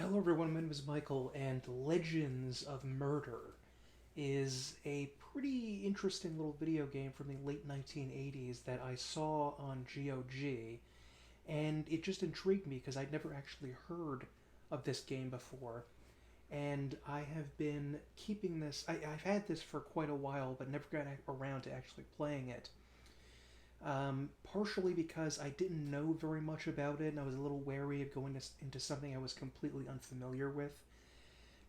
Hello everyone, my name is Michael, and Legends of Murder is a pretty interesting little video game from the late 1980s that I saw on GOG, and it just intrigued me because I'd never actually heard of this game before, and I have been keeping this. I've had this for quite a while, but never got around to actually playing it. Partially because I didn't know very much about it, and I was a little wary of going into something I was completely unfamiliar with.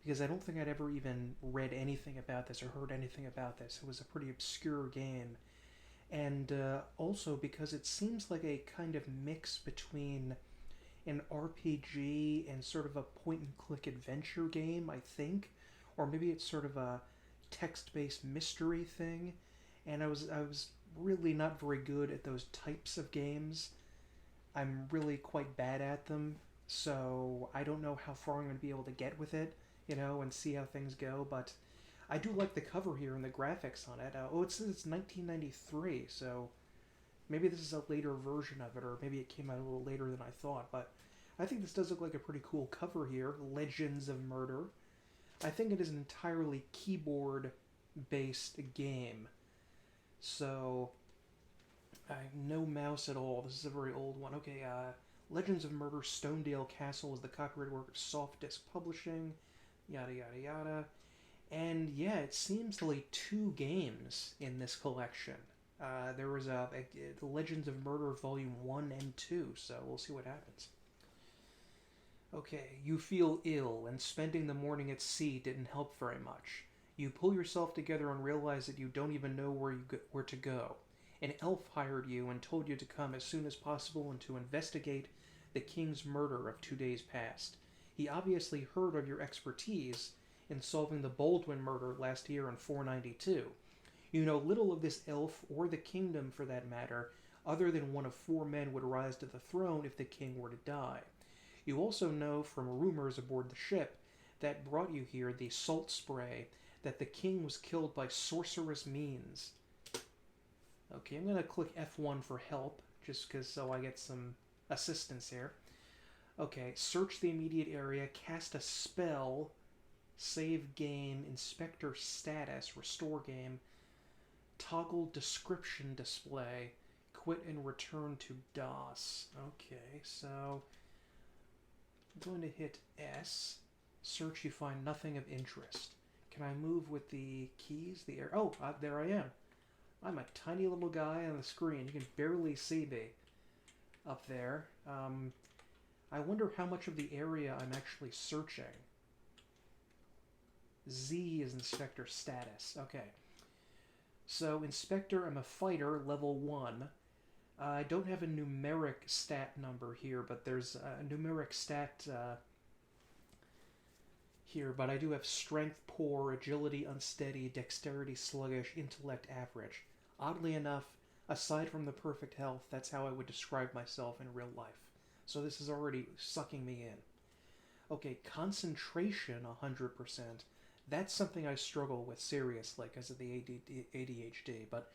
Because I don't think I'd ever even read anything about this or heard anything about this. It was a pretty obscure game. And also because it seems like a kind of mix between an RPG and sort of a point and click adventure game, I think. Or maybe it's sort of a text based mystery thing. And I was really not very good at those types of games. I'm really quite bad at them, so I don't know how far I'm going to be able to get with it, and see how things go. But I do like the cover here and the graphics on it. It says it's 1993, so maybe this is a later version of it, or maybe it came out a little later than I thought. But I think this does look like a pretty cool cover here. Legends of Murder. I think it is an entirely keyboard based game. So no mouse at all. This is a very old one. Okay, Legends of Murder Stonedale Castle is the copyrighted work of Soft Disc Publishing, yada yada yada. And yeah, it seems like two games in this collection. There was the Legends of Murder Volume 1 and 2, so we'll see what happens. Okay, you feel ill, and spending the morning at sea didn't help very much. You pull yourself together and realize that you don't even know where to go. An elf hired you and told you to come as soon as possible and to investigate the king's murder of 2 days past. He obviously heard of your expertise in solving the Baldwin murder last year in 492. You know little of this elf or the kingdom for that matter, other than one of four men would rise to the throne if the king were to die. You also know from rumors aboard the ship that brought you here, the salt spray, that the king was killed by sorcerous means. Okay, I'm going to click F1 for help, just because so I get some assistance here. Okay, search the immediate area, cast a spell, save game, inspector status, restore game, toggle description display, quit and return to DOS. Okay, so I'm going to hit S. Search, you find nothing of interest. Can I move with the keys? There I am. I'm a tiny little guy on the screen. You can barely see me up there. I wonder how much of the area I'm actually searching. Z is Inspector status. Okay. So, Inspector, I'm a fighter, level 1. I don't have a numeric stat number here, but there's a numeric stat here, but I do have strength poor, agility unsteady, dexterity sluggish, intellect average. Oddly enough, aside from the perfect health, that's how I would describe myself in real life. So this is already sucking me in. Okay, concentration 100%. That's something I struggle with seriously because of the ADHD, but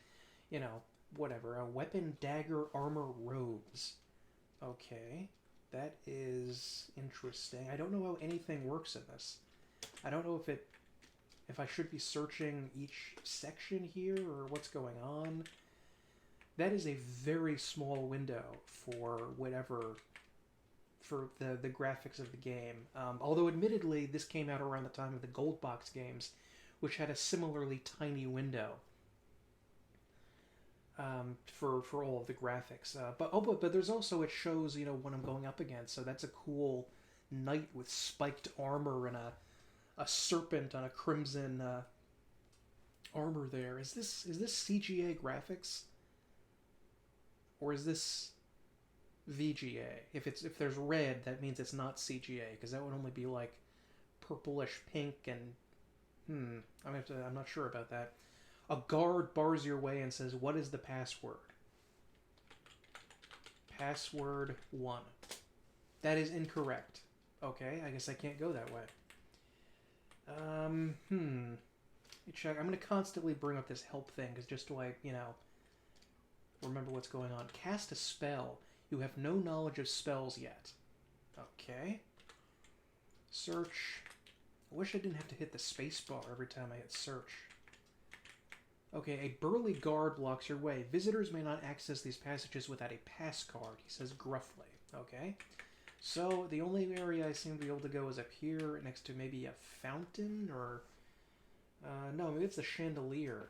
whatever. A weapon, dagger, armor, robes. Okay, that is interesting. I don't know how anything works in this. I don't know if I should be searching each section here or what's going on. That is a very small window for the graphics of the game. Although admittedly this came out around the time of the Gold Box games, which had a similarly tiny window for all of the graphics. But there's also, it shows what I'm going up against. So that's a cool knight with spiked armor and a serpent on a crimson armor there. Is this CGA graphics? Or is this VGA? If there's red, that means it's not CGA, because that would only be like purplish pink and I'm not sure about that. A guard bars your way and says, "What is the password?" Password 1. That is incorrect. Okay, I guess I can't go that way. Let me check. I'm going to constantly bring up this help thing, because just to remember what's going on. Cast a spell. You have no knowledge of spells yet. Okay. Search. I wish I didn't have to hit the space bar every time I hit search. Okay, a burly guard blocks your way. Visitors may not access these passages without a pass card, he says gruffly. Okay. So, the only area I seem to be able to go is up here, next to maybe a fountain, or... no, maybe it's a chandelier.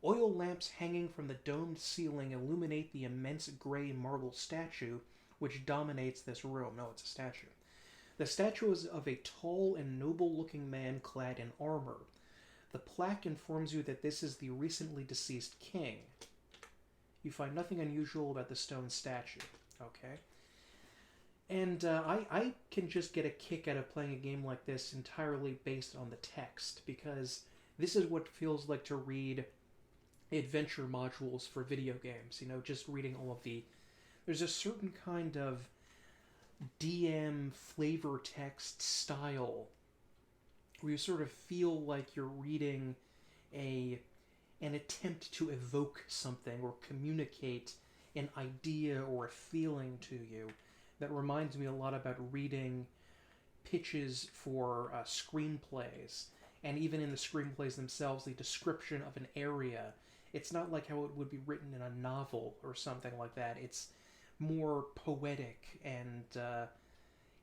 Oil lamps hanging from the domed ceiling illuminate the immense gray marble statue which dominates this room. No, it's a statue. The statue is of a tall and noble-looking man clad in armor. The plaque informs you that this is the recently deceased king. You find nothing unusual about the stone statue. Okay. And I can just get a kick out of playing a game like this entirely based on the text, because this is what it feels like to read adventure modules for video games. You know, just reading all of the... There's a certain kind of DM flavor text style where you sort of feel like you're reading an attempt to evoke something or communicate an idea or a feeling to you. That reminds me a lot about reading pitches for screenplays. And even in the screenplays themselves, the description of an area, it's not like how it would be written in a novel or something like that. It's more poetic and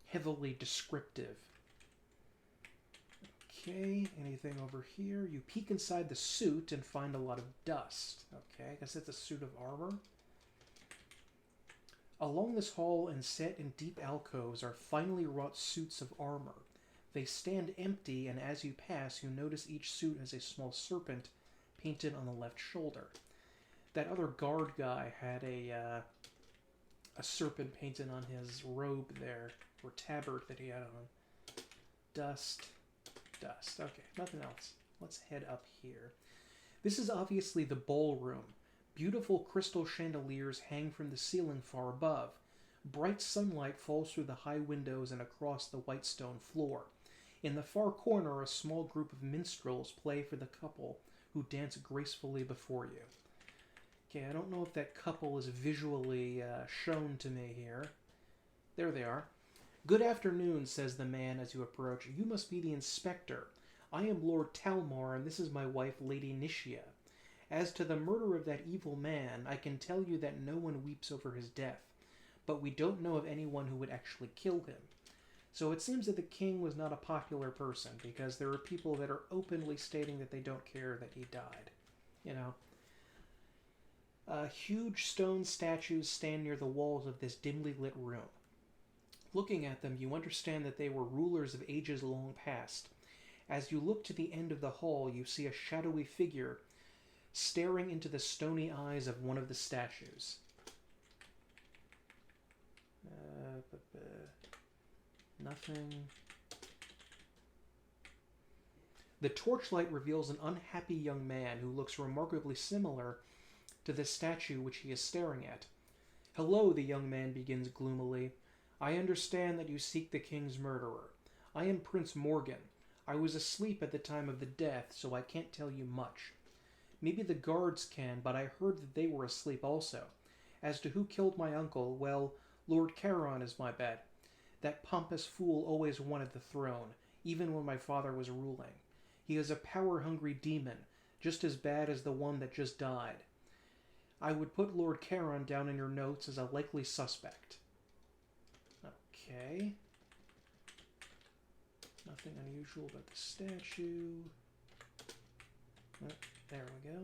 heavily descriptive. Okay, anything over here? You peek inside the suit and find a lot of dust. Okay, I guess it's a suit of armor. Along this hall and set in deep alcoves are finely wrought suits of armor. They stand empty, and as you pass, you notice each suit has a small serpent painted on the left shoulder. That other guard guy had a serpent painted on his robe there, or tabard that he had on. Dust. Okay, nothing else. Let's head up here. This is obviously the ballroom. Beautiful crystal chandeliers hang from the ceiling far above. Bright sunlight falls through the high windows and across the white stone floor. In the far corner, a small group of minstrels play for the couple, who dance gracefully before you. Okay, I don't know if that couple is visually shown to me here. There they are. Good afternoon, says the man as you approach. You must be the inspector. I am Lord Talmor, and this is my wife, Lady Nishia. As to the murder of that evil man, I can tell you that no one weeps over his death, but we don't know of anyone who would actually kill him. So it seems that the king was not a popular person, because there are people that are openly stating that they don't care that he died. You know. Huge stone statues stand near the walls of this dimly lit room. Looking at them, you understand that they were rulers of ages long past. As you look to the end of the hall, you see a shadowy figure staring into the stony eyes of one of the statues. Nothing. The torchlight reveals an unhappy young man who looks remarkably similar to the statue which he is staring at. Hello, the young man begins gloomily. I understand that you seek the king's murderer. I am Prince Morgan. I was asleep at the time of the death, so I can't tell you much. Maybe the guards can, but I heard that they were asleep also. As to who killed my uncle, well, Lord Charon is my bet. That pompous fool always wanted the throne, even when my father was ruling. He is a power-hungry demon, just as bad as the one that just died. I would put Lord Charon down in your notes as a likely suspect. Okay. Nothing unusual about the statue. Oh, there we go.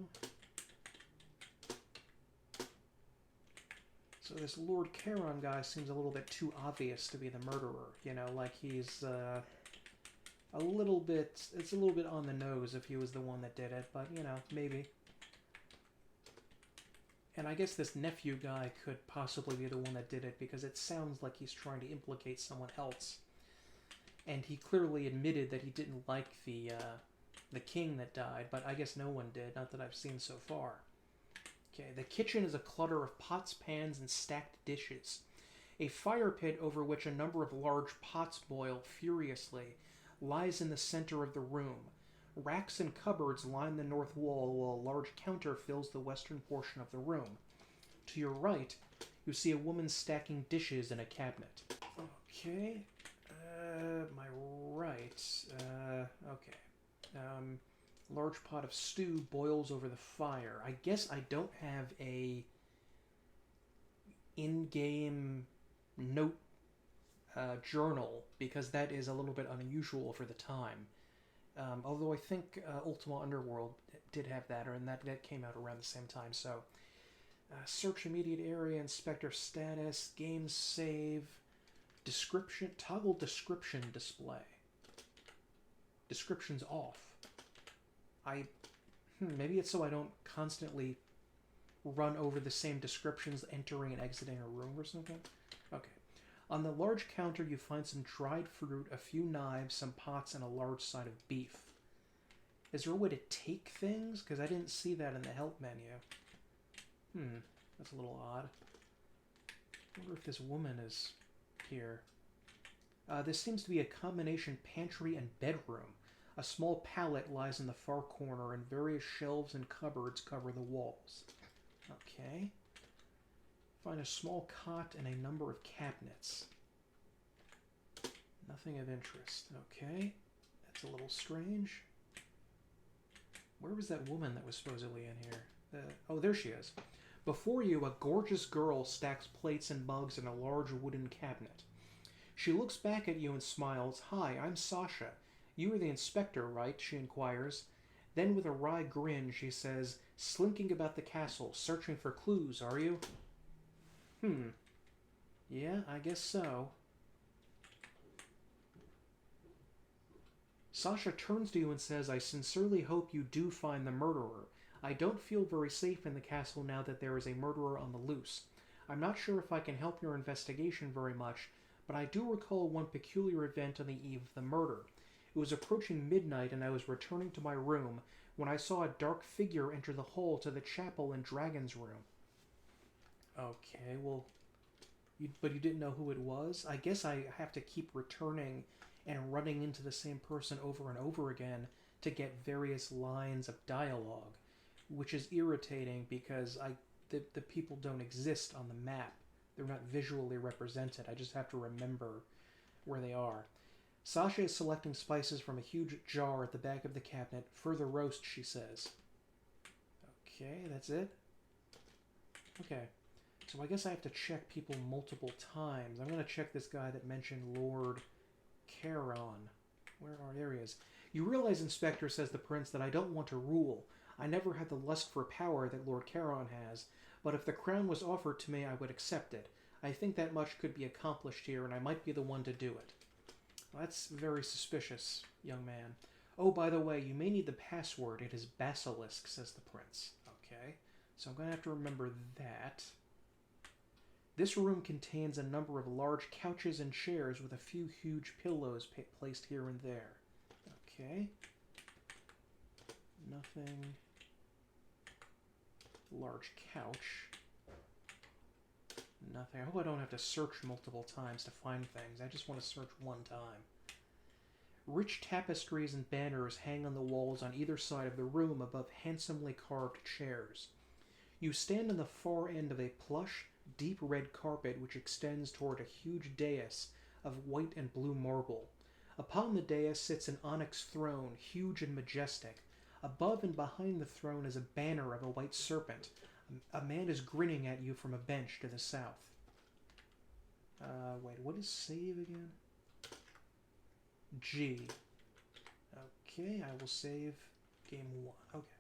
So this Lord Charon guy seems a little bit too obvious to be the murderer. You know, like he's a little bit... It's a little bit on the nose if he was the one that did it, but, you know, maybe. And I guess this nephew guy could possibly be the one that did it, because it sounds like he's trying to implicate someone else. And he clearly admitted that he didn't like the king that died, but I guess no one did, not that I've seen so far. Okay, the kitchen is a clutter of pots, pans, and stacked dishes. A fire pit over which a number of large pots boil furiously lies in the center of the room. Racks and cupboards line the north wall, while a large counter fills the western portion of the room. To your right, you see a woman stacking dishes in a cabinet. Okay. My right. Okay. Large pot of stew boils over the fire. I guess I don't have a in-game note journal because that is a little bit unusual for the time. Although I think Ultima Underworld did have that, and that came out around the same time. So, search immediate area, inspector status, game save, description, toggle description display. Description's off. Maybe it's so I don't constantly run over the same descriptions entering and exiting a room or something. Okay. On the large counter, you find some dried fruit, a few knives, some pots, and a large side of beef. Is there a way to take things? Because I didn't see that in the help menu. That's a little odd. I wonder if this woman is here. This seems to be a combination pantry and bedroom. A small pallet lies in the far corner, and various shelves and cupboards cover the walls. Okay. Find a small cot and a number of cabinets. Nothing of interest. Okay. That's a little strange. Where was that woman that was supposedly in here? Oh, there she is. Before you, a gorgeous girl stacks plates and mugs in a large wooden cabinet. She looks back at you and smiles. "Hi, I'm Sasha. You are the inspector, right?" she inquires. Then with a wry grin, she says, "Slinking about the castle, searching for clues, are you?" Yeah, I guess so. Sasha turns to you and says, "I sincerely hope you do find the murderer. I don't feel very safe in the castle now that there is a murderer on the loose. I'm not sure if I can help your investigation very much, but I do recall one peculiar event on the eve of the murder. It was approaching midnight and I was returning to my room when I saw a dark figure enter the hall to the chapel in Dragon's Room." Okay, well, but you didn't know who it was? I guess I have to keep returning and running into the same person over and over again to get various lines of dialogue, which is irritating because the people don't exist on the map. They're not visually represented. I just have to remember where they are. Sasha is selecting spices from a huge jar at the back of the cabinet. "Further roast," she says. Okay, that's it? Okay. So I guess I have to check people multiple times. I'm going to check this guy that mentioned Lord Charon. There he is. "You realize, Inspector," says the prince, "that I don't want to rule. I never had the lust for power that Lord Charon has, but if the crown was offered to me, I would accept it. I think that much could be accomplished here, and I might be the one to do it." Well, that's very suspicious, young man. "Oh, by the way, you may need the password. It is basilisk," says the prince. Okay, so I'm going to have to remember that. This room contains a number of large couches and chairs with a few huge pillows placed here and there. Okay. Nothing. Large couch. Nothing. I hope I don't have to search multiple times to find things. I just want to search one time. Rich tapestries and banners hang on the walls on either side of the room above handsomely carved chairs. You stand on the far end of a plush, deep red carpet which extends toward a huge dais of white and blue marble. Upon the dais sits an onyx throne, huge and majestic. Above and behind the throne is a banner of a white serpent. A man is grinning at you from a bench to the south. Wait, what is save again? G. Okay, I will save game 1. Okay.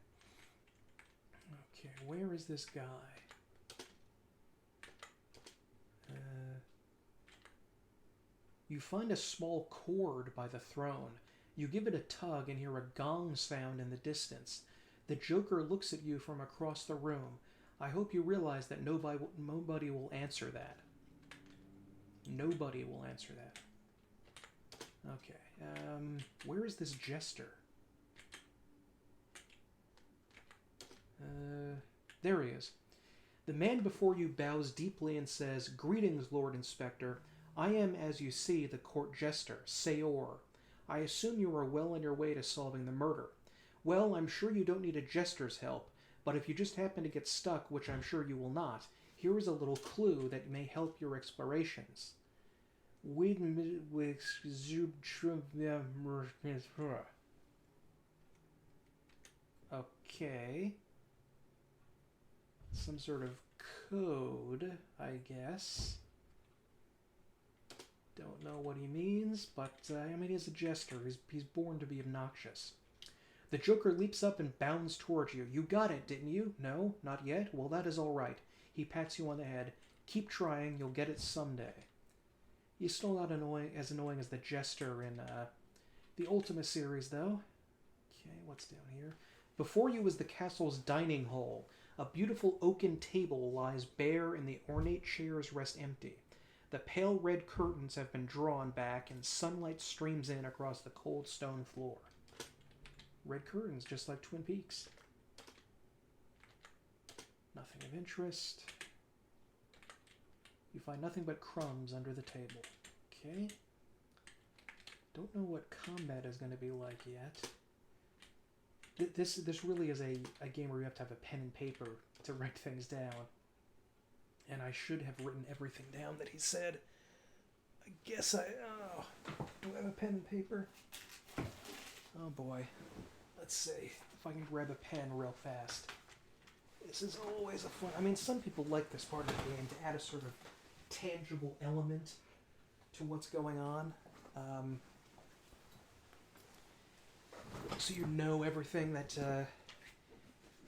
Okay, where is this guy? You find a small cord by the throne. You give it a tug and hear a gong sound in the distance. The Joker looks at you from across the room. I hope you realize that nobody will answer that. Nobody will answer that. Okay, where is this jester? There he is. The man before you bows deeply and says, "Greetings, Lord Inspector. I am, as you see, the court jester, Sayor. I assume you are well on your way to solving the murder. Well, I'm sure you don't need a jester's help, but if you just happen to get stuck, which I'm sure you will not, here is a little clue that may help your explorations." Okay. Some sort of code, I guess. Don't know what he means, but I mean, he's a jester. He's born to be obnoxious. The Joker leaps up and bounds towards you. You got it, didn't you? No? Not yet? Well, that is all right. He pats you on the head. Keep trying. You'll get it someday. He's still not as annoying as the Jester in the Ultima series, though. Okay, what's down here? Before you is the castle's dining hall. A beautiful oaken table lies bare and the ornate chairs rest empty. The pale red curtains have been drawn back and sunlight streams in across the cold stone floor. Red curtains, just like Twin Peaks. Nothing of interest. You find nothing but crumbs under the table. Okay. Don't know what combat is going to be like yet. This really is a game where you have to have a pen and paper to write things down. And I should have written everything down that he said. I guess oh, do I have a pen and paper? Oh boy. Let's see if I can grab a pen real fast. This is always a fun... I mean, some people like this part of the game to add a sort of tangible element to what's going on. So you know everything that...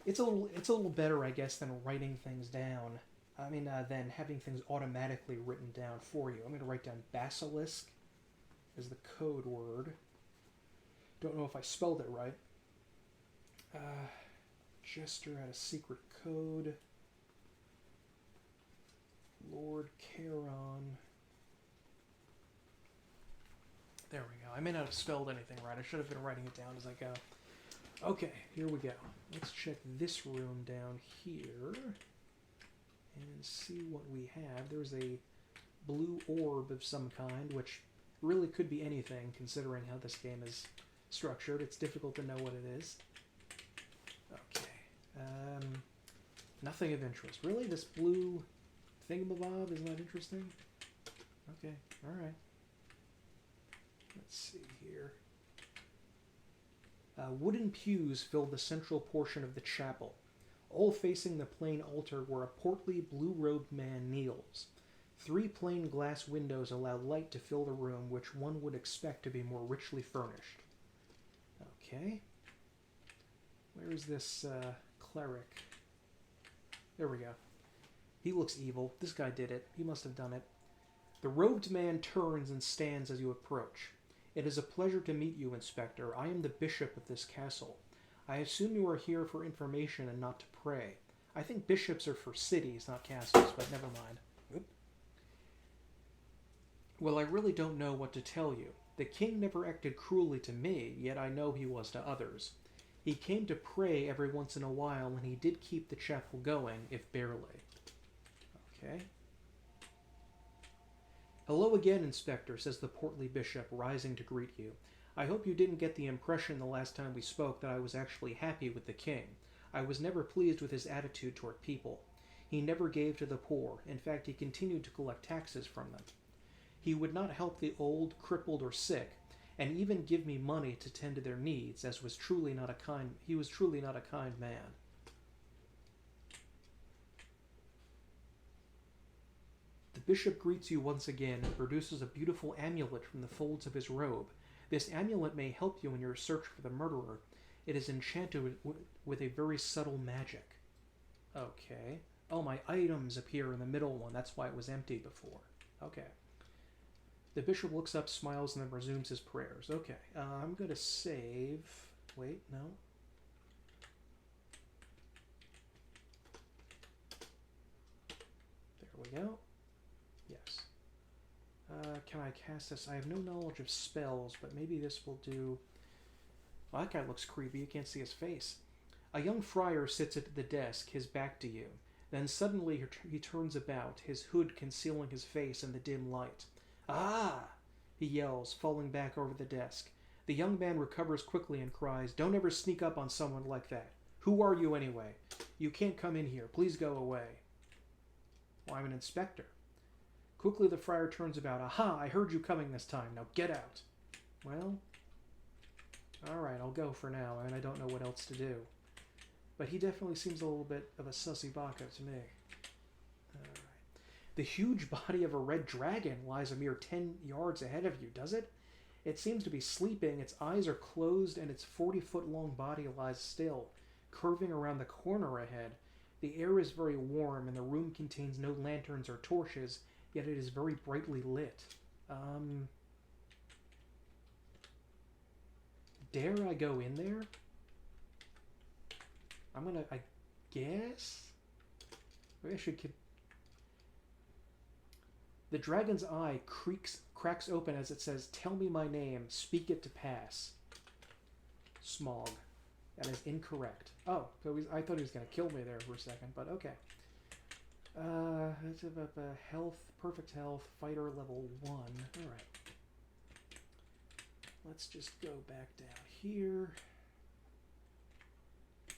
It's a little better, I guess, than writing things down. I mean, than having things automatically written down for you. I'm going to write down basilisk as the code word. Don't know if I spelled it right. Jester had a secret code. Lord Charon. There we go. I may not have spelled anything right. I should have been writing it down as I go. Okay, here we go. Let's check this room down here and see what we have. There's a blue orb of some kind, which really could be anything considering how this game is structured. It's difficult to know what it is. Okay. Nothing of interest. Really? This blue thingamabob is not interesting? Okay, alright. Let's see here. Wooden pews filled the central portion of the chapel. All facing the plain altar where a portly, blue-robed man kneels. 3 plain glass windows allow light to fill the room, which one would expect to be more richly furnished. Okay. Where is this cleric? There we go. He looks evil. This guy did it. He must have done it. The robed man turns and stands as you approach. It is a pleasure to meet you, Inspector. I am the bishop of this castle. I assume you are here for information and not to pray. I think bishops are for cities, not castles, but never mind. Oop. Well, I really don't know what to tell you. The king never acted cruelly to me, yet I know he was to others. He came to pray every once in a while, and he did keep the chapel going, if barely. Okay. Hello again, Inspector, says the portly bishop, rising to greet you. I hope you didn't get the impression the last time we spoke that I was actually happy with the king. I was never pleased with his attitude toward people. He never gave to the poor. In fact, he continued to collect taxes from them. He would not help the old, crippled, or sick, and even give me money to tend to their needs, as he was truly not a kind man. The bishop greets you once again and produces a beautiful amulet from the folds of his robe. This amulet may help you in your search for the murderer. It is enchanted with a very subtle magic. Okay. Oh, my items appear in the middle one. That's why it was empty before. Okay. The bishop looks up, smiles, and then resumes his prayers. Okay. I'm going to save... Wait, no. There we go. Yes. Can I cast this? I have no knowledge of spells, but maybe this will do... Well, that guy looks creepy. You can't see his face. A young friar sits at the desk, his back to you. Then suddenly he turns about, his hood concealing his face in the dim light. Ah! He yells, falling back over the desk. The young man recovers quickly and cries, Don't ever sneak up on someone like that. Who are you anyway? You can't come in here. Please go away. Well, I'm an inspector. Quickly the friar turns about. Aha, I heard you coming this time. Now get out. Well, alright, I'll go for now. I mean, I don't know what else to do. But he definitely seems a little bit of a sussy baka to me. Alright. The huge body of a red dragon lies a mere 10 yards ahead of you, does it? It seems to be sleeping, its eyes are closed, and its 40-foot-long body lies still, curving around the corner ahead. The air is very warm, and the room contains no lanterns or torches, yet it is very brightly lit. Dare I go in there? I'm gonna, I guess? Maybe I should keep... The dragon's eye cracks open as it says, "Tell me my name, speak it to pass." Smog. That is incorrect. Oh, so I thought he was going to kill me there for a second, but okay. That's about health, perfect health, fighter level 1. Alright. Let's just go back down here.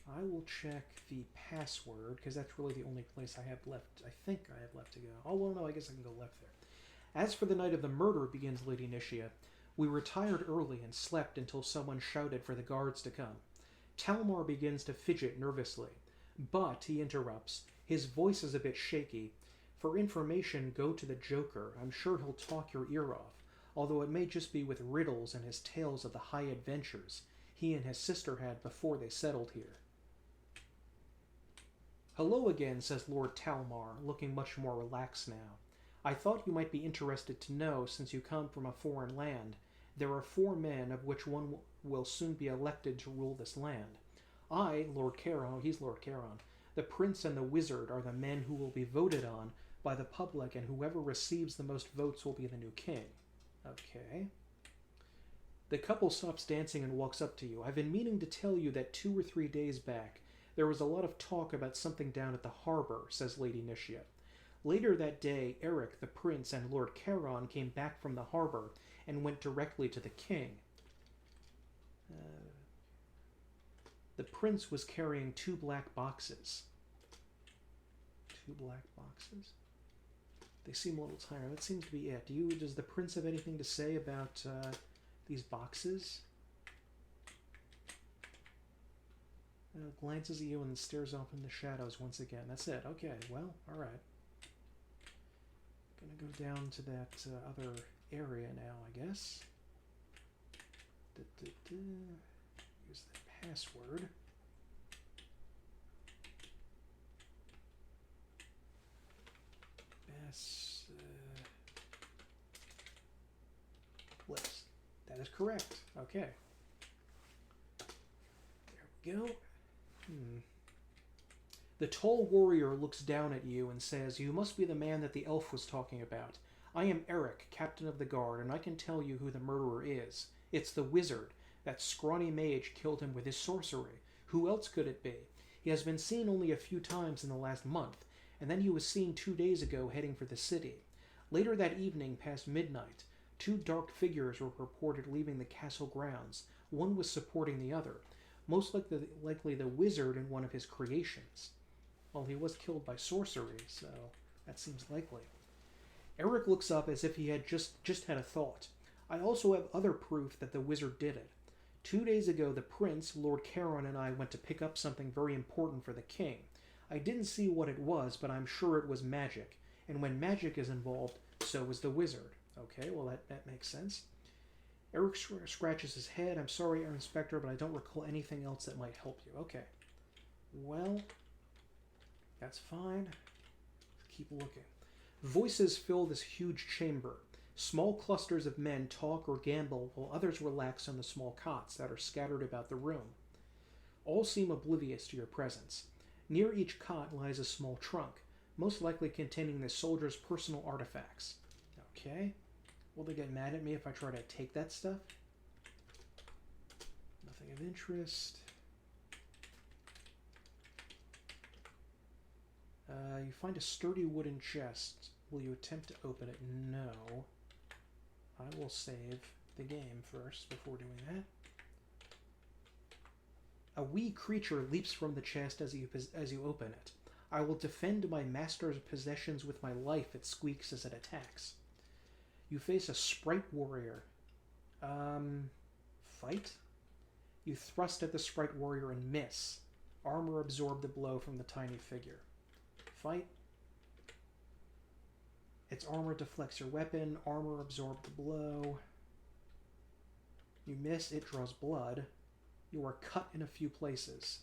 I will check the password, because that's really the only place I have left. I think I have left to go. Oh, well, no, I guess I can go left there. As for the night of the murder, begins Lady Nishia, we retired early and slept until someone shouted for the guards to come. Talmar begins to fidget nervously, but, he interrupts, his voice is a bit shaky. For information, go to the Joker. I'm sure he'll talk your ear off, although it may just be with riddles and his tales of the high adventures he and his sister had before they settled here. Hello again, says Lord Talmar, looking much more relaxed now. I thought you might be interested to know, since you come from a foreign land. There are 4 men, of which one will soon be elected to rule this land. I, Lord Charon, he's Lord Charon, the prince and the wizard are the men who will be voted on by the public, and whoever receives the most votes will be the new king. Okay. The couple stops dancing and walks up to you. I've been meaning to tell you that 2 or 3 days back, there was a lot of talk about something down at the harbor, says Lady Nishia. Later that day, Eric, the prince, and Lord Charon came back from the harbor and went directly to the king. The prince was carrying 2 black boxes. 2 black boxes? They seem a little tired. That seems to be it. Does the prince have anything to say about these boxes? Glances at you and then stares off in the shadows once again. That's it. Okay, well, alright. Gonna go down to that other area now, I guess. Use the password. List. That is correct. Okay. There we go. The tall warrior looks down at you and says, "You must be the man that the elf was talking about. I am Eric, captain of the guard, and I can tell you who the murderer is. It's the wizard. That scrawny mage killed him with his sorcery. Who else could it be? He has been seen only a few times in the last month, and then he was seen 2 days ago heading for the city. Later that evening, past midnight, 2 dark figures were reported leaving the castle grounds. One was supporting the other, most likely the wizard in one of his creations. Well, he was killed by sorcery, so that seems likely." Eric looks up as if he had just had a thought. "I also have other proof that the wizard did it. 2 days ago, the prince, Lord Charon, and I went to pick up something very important for the king. I didn't see what it was, but I'm sure it was magic. And when magic is involved, so is the wizard." Okay, well, that makes sense. Eric scratches his head. "I'm sorry, Herr Inspector, but I don't recall anything else that might help you." Okay. Well, that's fine. Let's keep looking. Voices fill this huge chamber. Small clusters of men talk or gamble, while others relax on the small cots that are scattered about the room. All seem oblivious to your presence. Near each cot lies a small trunk, most likely containing the soldier's personal artifacts. Okay. Will they get mad at me if I try to take that stuff? Nothing of interest. You find a sturdy wooden chest. Will you attempt to open it? No. I will save the game first before doing that. A wee creature leaps from the chest as you open it. I will defend my master's possessions with my life, it squeaks as it attacks. You face a sprite warrior. Fight? You thrust at the sprite warrior and miss. Armor absorbed the blow from the tiny figure. Fight. Its armor deflects your weapon. Armor absorbed the blow. You miss. It draws blood. You are cut in a few places.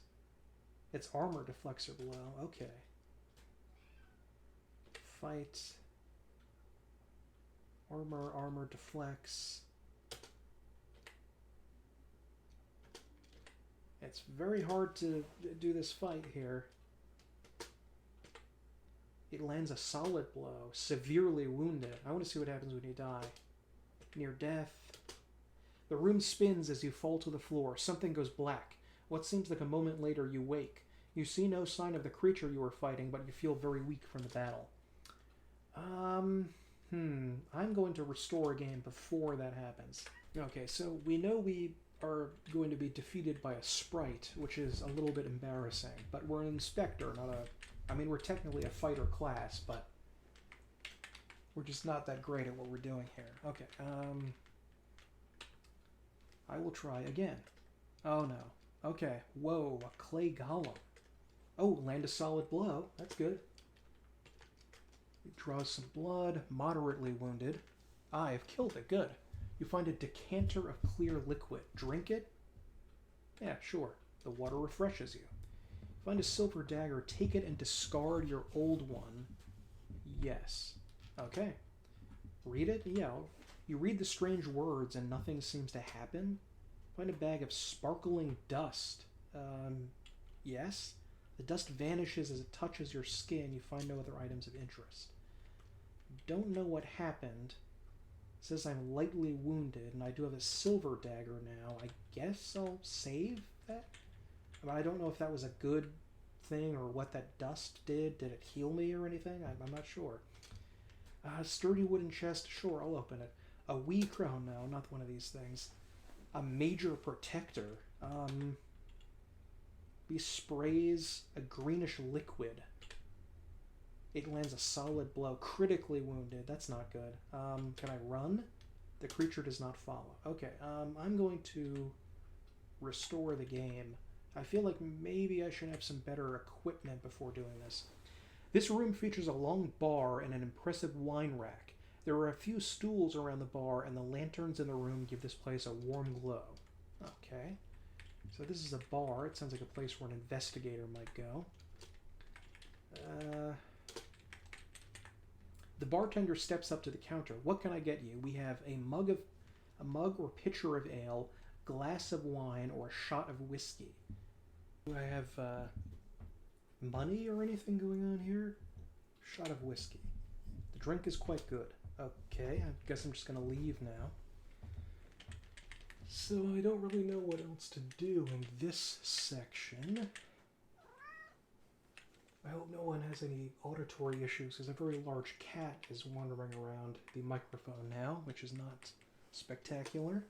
Its armor deflects your blow. Okay. Fight. Armor deflects. It's very hard to do this fight here. It lands a solid blow. Severely wounded. I want to see what happens when you die. Near death. The room spins as you fall to the floor. Something goes black. What seems like a moment later, you wake. You see no sign of the creature you were fighting, but you feel very weak from the battle. I'm going to restore a game before that happens. Okay, so we know we are going to be defeated by a sprite, which is a little bit embarrassing, but we're an inspector, not a... I mean, we're technically a fighter class, but we're just not that great at what we're doing here. Okay, I will try again. Oh no. Okay, whoa, a clay golem. Oh, land a solid blow. That's good. It draws some blood, moderately wounded. I have killed it, good. You find a decanter of clear liquid. Drink it? Yeah, sure. The water refreshes you. Find a silver dagger, take it and discard your old one. Yes. Okay. Read it? Yeah. You read the strange words and nothing seems to happen. Find a bag of sparkling dust. Yes. The dust vanishes as it touches your skin. You find no other items of interest. Don't know what happened. It says I'm lightly wounded, and I do have a silver dagger now. I guess I'll save that? I mean, I don't know if that was a good thing or what that dust did. Did it heal me or anything? I'm not sure. Sturdy wooden chest. Sure, I'll open it. A wee crown. No, not one of these things. A major protector. He sprays a greenish liquid. It lands a solid blow. Critically wounded. That's not good. Can I run? The creature does not follow. Okay, I'm going to restore the game. I feel like maybe I should have some better equipment before doing this. This room features a long bar and an impressive wine rack. There are a few stools around the bar, and the lanterns in the room give this place a warm glow. Okay. So this is a bar. It sounds like a place where an investigator might go. The bartender steps up to the counter. What can I get you? We have a mug or pitcher of ale, glass of wine, or a shot of whiskey. Do I have money or anything going on here? Shot of whiskey. The drink is quite good. Okay, I guess I'm just going to leave now. So I don't really know what else to do in this section. I hope no one has any auditory issues, because a very large cat is wandering around the microphone now, which is not spectacular.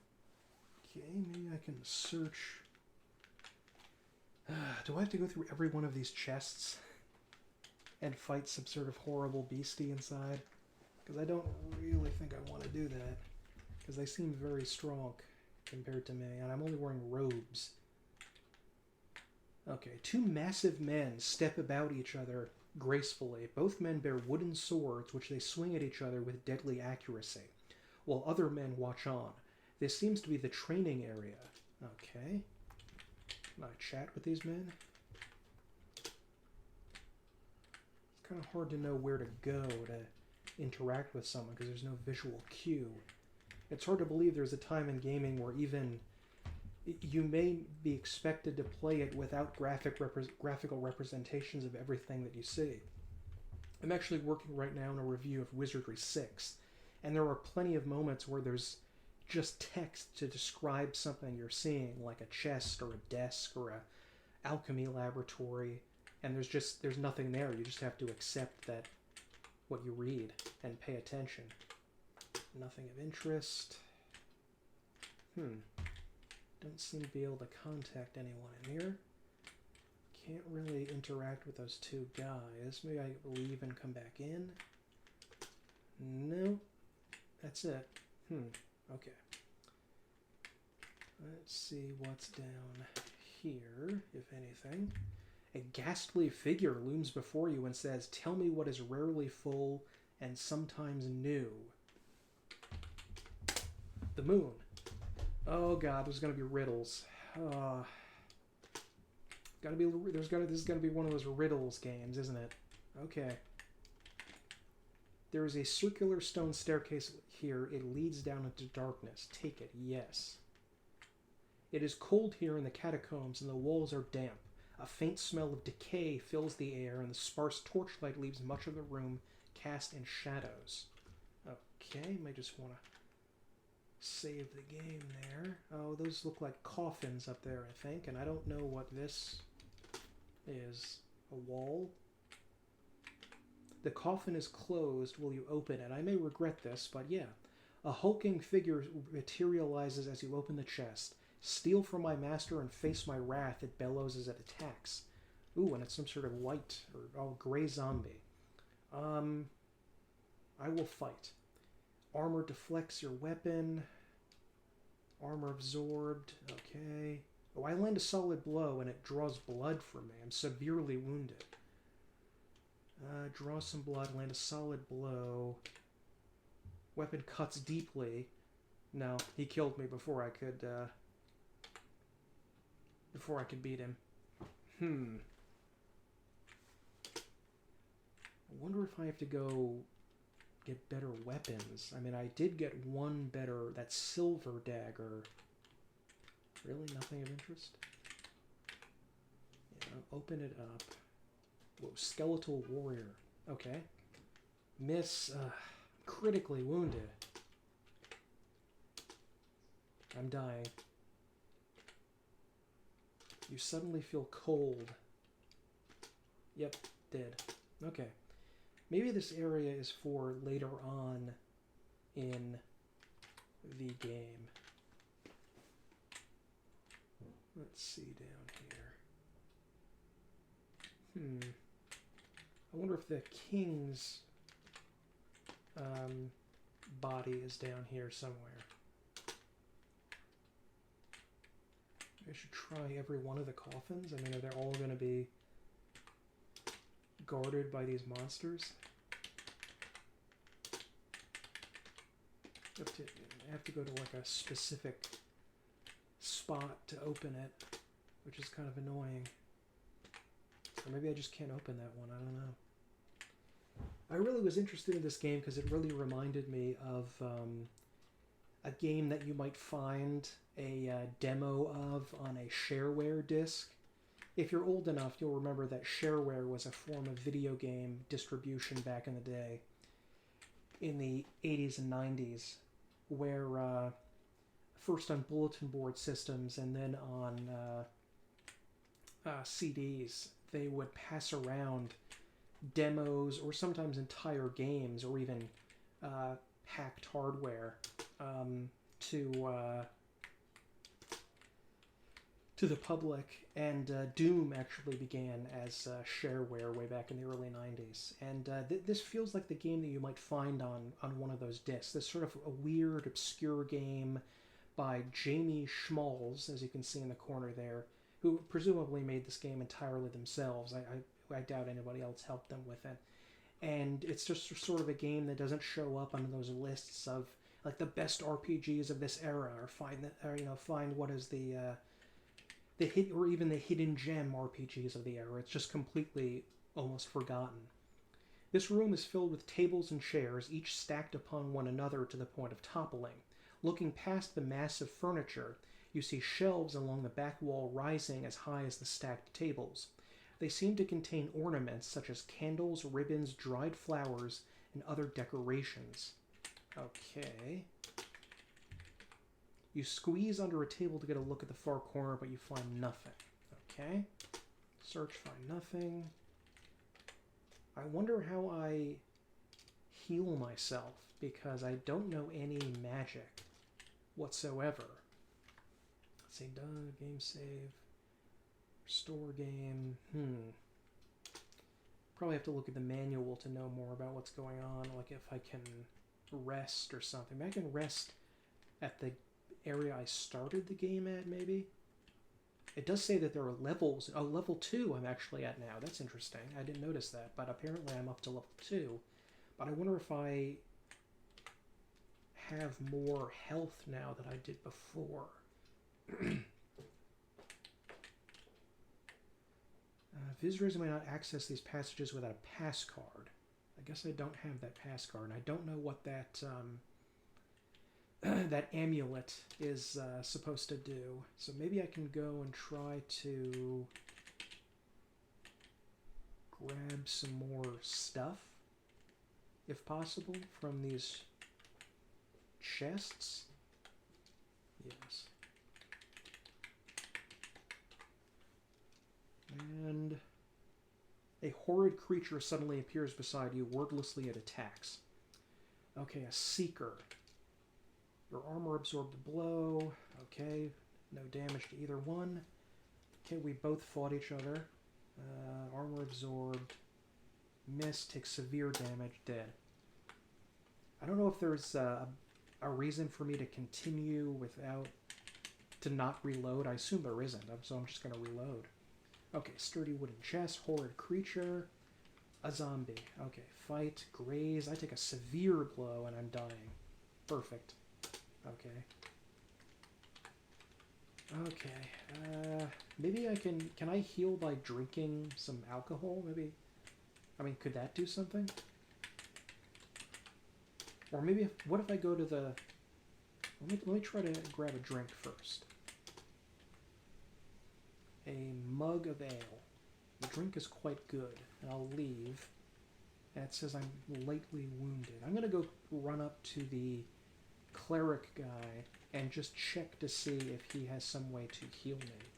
Okay, maybe I can search. Do I have to go through every one of these chests and fight some sort of horrible beastie inside? Because I don't really think I want to do that, because they seem very strong compared to me, and I'm only wearing robes. Okay, two massive men step about each other gracefully. Both men bear wooden swords, which they swing at each other with deadly accuracy, while other men watch on. This seems to be the training area. Okay. Can I chat with these men? It's kind of hard to know where to go to interact with someone, because there's no visual cue. It's hard to believe there's a time in gaming where even you may be expected to play it without graphical representations of everything that you see. I'm actually working right now on a review of Wizardry 6, and there are plenty of moments where there's just text to describe something you're seeing, like a chest or a desk or a alchemy laboratory, and there's nothing there. You just have to accept that what you read and pay attention. Nothing of interest. Don't seem to be able to contact anyone in here. Can't really interact with those two guys. Maybe I leave and come back in. No. That's it. Okay. Let's see what's down here, if anything. A ghastly figure looms before you and says, "Tell me what is rarely full and sometimes new." The moon. Oh god, there's gonna be riddles. This is gonna be one of those riddles games, isn't it? Okay. There is a circular stone staircase here. It leads down into darkness. Take it. Yes. It is cold here in the catacombs, and the walls are damp. A faint smell of decay fills the air, and the sparse torchlight leaves much of the room cast in shadows. Okay, might just want to save the game there. Oh, those look like coffins up there, I think, and I don't know what this is. A wall? The coffin is closed. Will you open it? I may regret this, but yeah. A hulking figure materializes as you open the chest. Steal from my master and face my wrath, it bellows as it attacks. Ooh, and it's some sort of white or gray zombie. I will fight. Armor deflects your weapon. Armor absorbed. Okay. Oh, I land a solid blow and it draws blood from me. I'm severely wounded. Draw some blood, land a solid blow. Weapon cuts deeply. No, he killed me before I could beat him. I wonder if I have to go get better weapons. I mean, I did get one better, that silver dagger. Really nothing of interest? Yeah, open it up. Whoa, skeletal warrior. Okay. Miss, critically wounded. I'm dying. You suddenly feel cold. Yep, dead. Okay. Maybe this area is for later on in the game. Let's see down here. I wonder if the king's body is down here somewhere. I should try every one of the coffins. I mean, are they all going to be guarded by these monsters? I have to go to like a specific spot to open it, which is kind of annoying. Or maybe I just can't open that one. I don't know. I really was interested in this game because it really reminded me of a game that you might find a demo of on a shareware disc. If you're old enough, you'll remember that shareware was a form of video game distribution back in the day, in the 80s and 90s, where first on bulletin board systems and then on CDs, they would pass around demos or sometimes entire games or even hacked hardware to the public, and Doom actually began as shareware way back in the early 90s. And this feels like the game that you might find on one of those discs. This sort of a weird, obscure game by Jamie Schmalz, as you can see in the corner there, who presumably made this game entirely themselves. I doubt anybody else helped them with it. And it's just sort of a game that doesn't show up on those lists of like the best RPGs of this era, or find what is the hit, or even the hidden gem RPGs of the era. It's just completely almost forgotten. This room is filled with tables and chairs, each stacked upon one another to the point of toppling. Looking past the massive furniture, you see shelves along the back wall rising as high as the stacked tables. They seem to contain ornaments such as candles, ribbons, dried flowers, and other decorations. Okay. You squeeze under a table to get a look at the far corner, but you find nothing. Okay. Search, find nothing. I wonder how I heal myself, because I don't know any magic whatsoever. Let's see, done, game save. Restore game. Probably have to look at the manual to know more about what's going on. Like if I can rest or something. Maybe I can rest at the area I started the game at, maybe? It does say that there are levels. Oh, level 2 I'm actually at now. That's interesting. I didn't notice that, but apparently I'm up to level 2. But I wonder if I have more health now than I did before. Visitors may not access these passages without a pass card. I guess I don't have that pass card. I don't know what that that amulet is supposed to do. So maybe I can go and try to grab some more stuff, if possible, from these chests. Yes. And a horrid creature suddenly appears beside you. Wordlessly it attacks. Okay, a seeker. Your armor absorbed the blow. Okay, no damage to either one. Okay, we both fought each other. Armor absorbed. Miss, takes severe damage, dead. I don't know if there's a reason for me to continue without... to not reload. I assume there isn't, so I'm just going to reload. Okay, sturdy wooden chest, horrid creature, a zombie. Okay, fight, graze. I take a severe blow and I'm dying. Perfect. Okay. Okay. Maybe I can I heal by drinking some alcohol? Maybe. I mean, could that do something? Or maybe, what if I go to the... Let me try to grab a drink first. A mug of ale. The drink is quite good, and I'll leave. And it says I'm lightly wounded. I'm going to go run up to the cleric guy and just check to see if he has some way to heal me.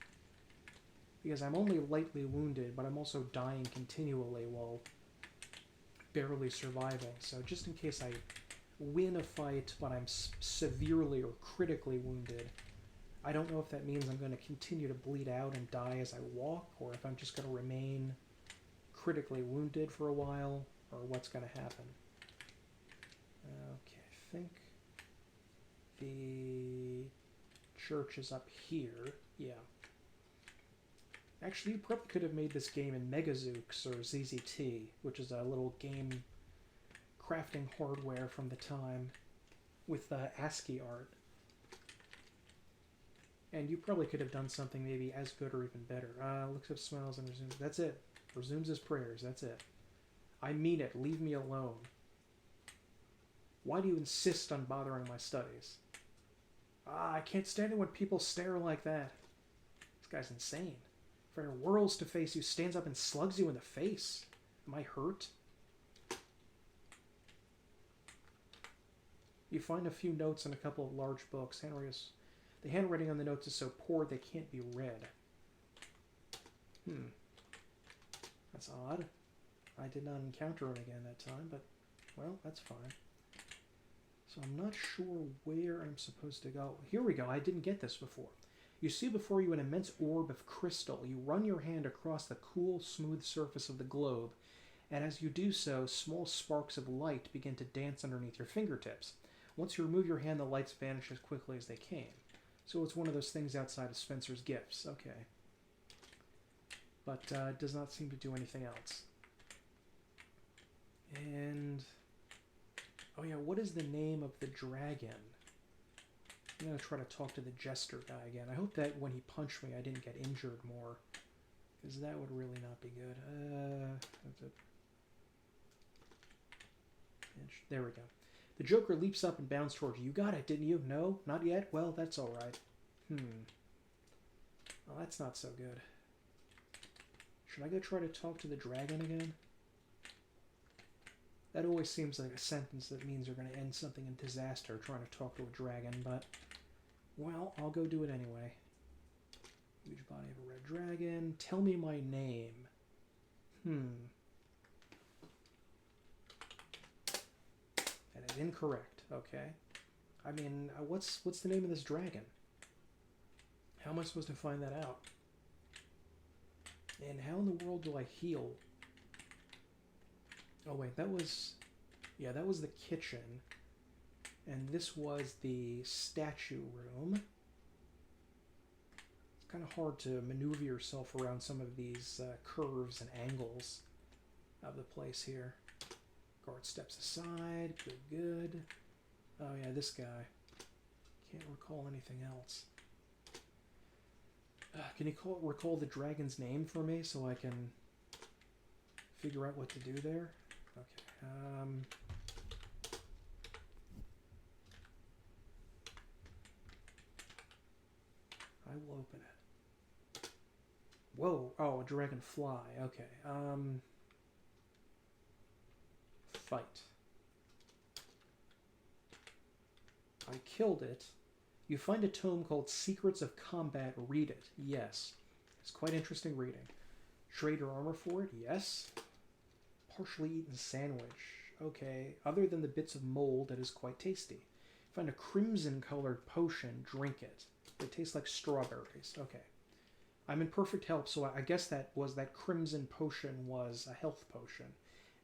Because I'm only lightly wounded, but I'm also dying continually while barely surviving. So just in case I win a fight, but I'm severely or critically wounded, I don't know if that means I'm going to continue to bleed out and die as I walk, or if I'm just going to remain critically wounded for a while, or what's going to happen. Okay, I think the church is up here. Yeah. Actually, you probably could have made this game in Megazooks or ZZT, which is a little game crafting hardware from the time with ASCII art. And you probably could have done something maybe as good or even better. Looks up, smiles, and resumes. That's it. Resumes his prayers. That's it. I mean it. Leave me alone. Why do you insist on bothering my studies? I can't stand it when people stare like that. This guy's insane. Friar whirls to face you, stands up and slugs you in the face. Am I hurt? You find a few notes and a couple of large books. The handwriting on the notes is so poor they can't be read. That's odd. I did not encounter him again that time, but, well, that's fine. So I'm not sure where I'm supposed to go. Here we go. I didn't get this before. You see before you an immense orb of crystal. You run your hand across the cool, smooth surface of the globe, and as you do so, small sparks of light begin to dance underneath your fingertips. Once you remove your hand, the lights vanish as quickly as they came. So it's one of those things outside of Spencer's Gifts. Okay. But it does not seem to do anything else. And... oh yeah, what is the name of the dragon? I'm going to try to talk to the jester guy again. I hope that when he punched me I didn't get injured more, because that would really not be good. There we go. The Joker leaps up and bounds towards you. You got it, didn't you? No? Not yet? Well, that's alright. Well, that's not so good. Should I go try to talk to the dragon again? That always seems like a sentence that means you're going to end something in disaster, trying to talk to a dragon, but... well, I'll go do it anyway. Huge body of a red dragon. Tell me my name. That is incorrect. Okay. I mean, what's the name of this dragon? How am I supposed to find that out? And how in the world do I heal? Oh wait, that was... Yeah, that was the kitchen. And this was the statue room. It's kind of hard to maneuver yourself around some of these curves and angles of the place here. Guard steps aside. Good, good. Oh yeah, this guy. Can't recall anything else. Can you recall the dragon's name for me so I can figure out what to do there? Okay. I will open it. Whoa. Oh, a dragonfly. Okay. Fight. I killed it. You find a tome called Secrets of Combat. Read it. Yes. It's quite interesting reading. Trade your armor for it? Yes. Partially eaten sandwich. Okay. Other than the bits of mold, that is quite tasty. Find a crimson-colored potion. Drink it. It tastes like strawberries. Okay. I'm in perfect health, so I guess that crimson potion was a health potion.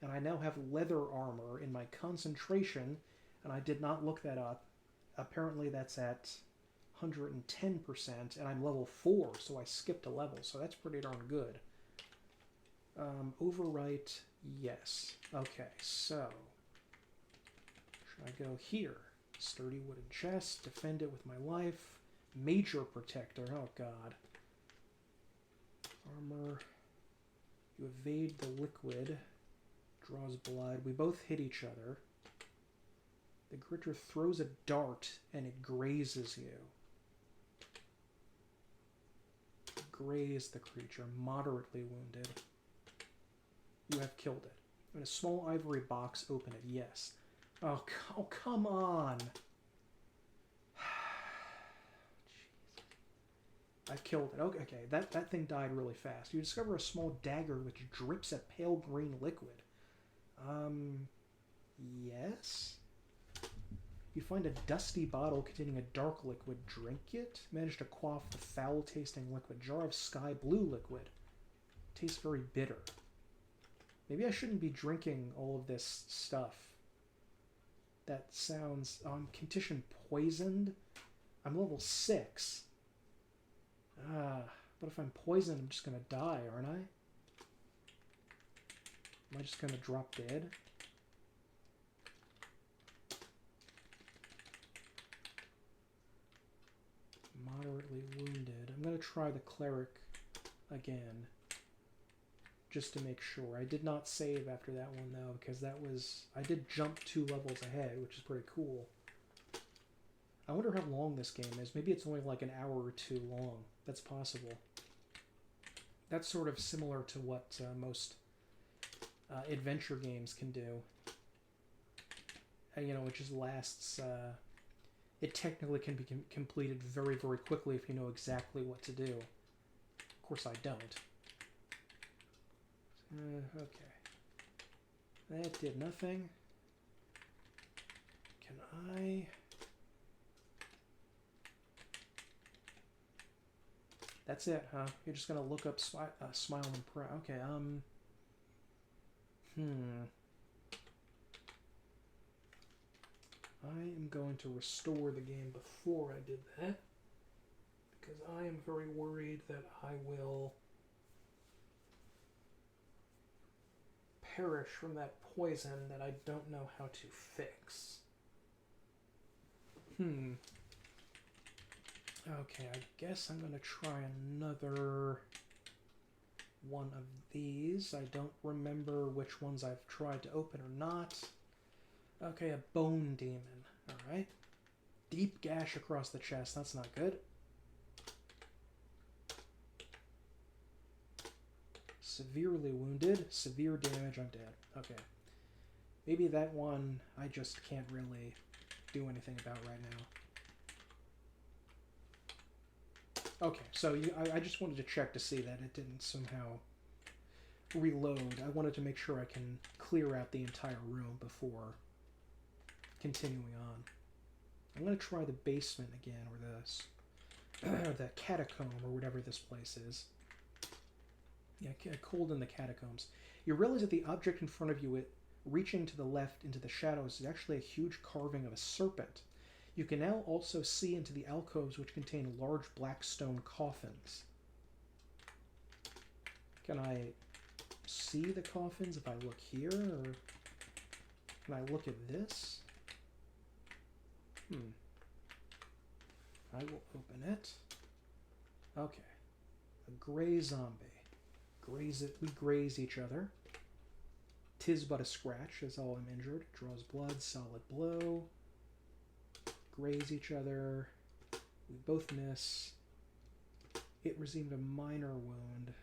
And I now have leather armor in my concentration, and I did not look that up. Apparently that's at 110%, and I'm level 4, so I skipped a level, so that's pretty darn good. Overwrite, yes. Okay, so should I go here? Sturdy wooden chest, defend it with my life. Major protector, oh god. Armor. You evade the liquid. Draws blood. We both hit each other. The creature throws a dart and it grazes you. Graze the creature, moderately wounded. You have killed it. In a small ivory box, open it. Yes. Oh, come on. I killed it. Okay, that thing died really fast. You discover a small dagger which drips a pale green liquid. Yes? You find a dusty bottle containing a dark liquid. Drink it. Manage to quaff the foul-tasting liquid. Jar of sky blue liquid. Tastes very bitter. Maybe I shouldn't be drinking all of this stuff. That sounds... condition poisoned? I'm level 6. But if I'm poisoned, I'm just gonna die, aren't I? Am I just gonna drop dead? Moderately wounded. I'm going to try the cleric again. Just to make sure. I did not save after that one, though, because that was... I did jump 2 levels ahead, which is pretty cool. I wonder how long this game is. Maybe it's only like an hour or 2 long. That's possible. That's sort of similar to what most adventure games can do. You know, it just lasts... It technically can be completed very, very quickly if you know exactly what to do. Of course, I don't. Okay. That did nothing. Can I... That's it, huh? You're just gonna look up Smile and Pray. Okay, I am going to restore the game before I did that, because I am very worried that I will perish from that poison that I don't know how to fix. Okay, I guess I'm going to try another one of these. I don't remember which ones I've tried to open or not. Okay, a bone demon. Alright. Deep gash across the chest. That's not good. Severely wounded. Severe damage. I'm dead. Okay. Maybe that one I just can't really do anything about right now. Okay, so I just wanted to check to see that it didn't somehow reload. I wanted to make sure I can clear out the entire room before continuing on. I'm going to try the basement again, or the catacomb, or whatever this place is. Yeah, cold in the catacombs. You realize that the object in front of you, it reaching to the left into the shadows, is actually a huge carving of a serpent. You can now also see into the alcoves which contain large black stone coffins. Can I see the coffins if I look here, or can I look at this? I will open it. Okay. A gray zombie. We graze each other. 'Tis but a scratch, is all I'm injured. Draws blood, solid blow. Graze each other. We both miss. It received a minor wound.